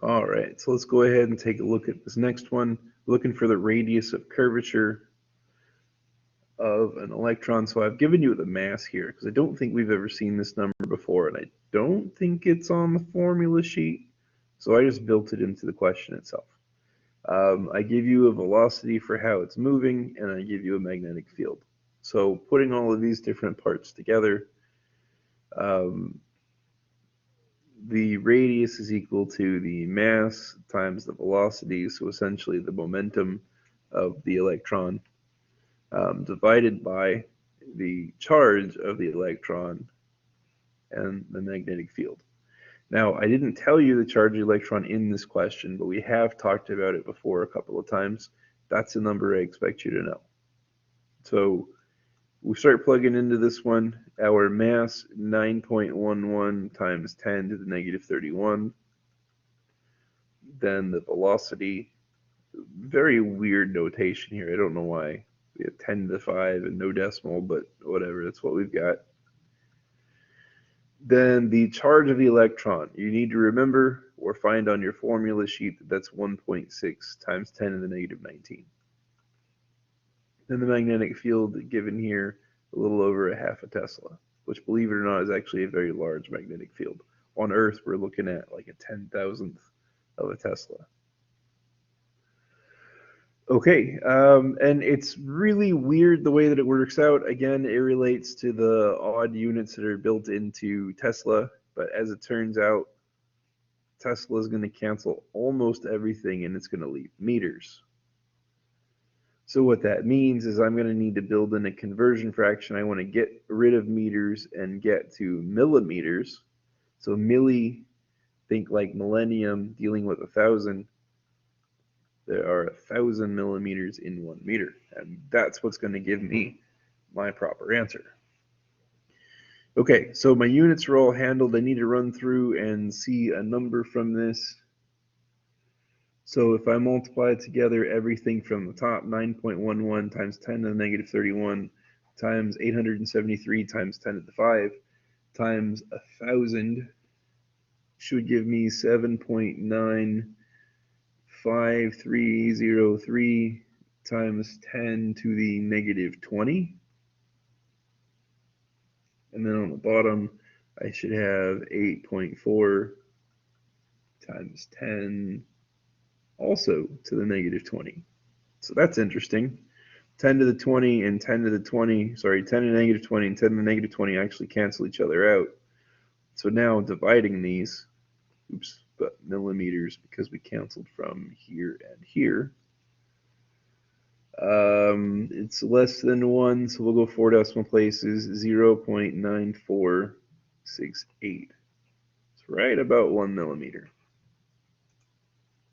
All right, so let's go ahead and take a look at this next one. Looking for the radius of curvature of an electron. So I've given you the mass here because I don't think we've ever seen this number before, and I don't think it's on the formula sheet. So I just built it into the question itself. I give you a velocity for how it's moving, and I give you a magnetic field. So putting all of these different parts together, um, the radius is equal to the mass times the velocity, so essentially the momentum of the electron, divided by the charge of the electron and the magnetic field. Now, I didn't tell you the charge of the electron in this question, but we have talked about it before a couple of times. That's the number I expect you to know. So we start plugging into this one. Our mass, 9.11 times 10 to the negative 31. Then the velocity, very weird notation here. I don't know why. We have 10 to the 5 and no decimal, but whatever, that's what we've got. Then the charge of the electron, you need to remember or find on your formula sheet that that's 1.6 times 10 to the negative 19. Then the magnetic field given here, a little over a half a Tesla, which, believe it or not, is actually a very large magnetic field. On Earth, we're looking at like a 10,000th of a Tesla. Okay, and it's really weird the way that it works out. Again, it relates to the odd units that are built into Tesla, but as it turns out, Tesla is going to cancel almost everything and it's going to leave meters. So what that means is I'm going to need to build in a conversion fraction. I want to get rid of meters and get to millimeters. So milli, think like millennium dealing with 1,000. There are 1,000 millimeters in 1 meter, and that's what's going to give me my proper answer. Okay, so my units are all handled. I need to run through and see a number from this. So if I multiply together everything from the top, 9.11 times 10 to the negative 31 times 873 times 10 to the 5 times 1,000 should give me 7.95303 times 10 to the negative 20. And then on the bottom, I should have 8.4 times 10 also to the negative 20. So that's interesting. 10 to the 20 and 10 to the 20, sorry, 10 to the negative 20 and 10 to the negative 20 actually cancel each other out. So now dividing these, but millimeters because we canceled from here and here. It's less than 1, so we'll go 4 decimal places, 0.9468. It's right about 1 millimeter.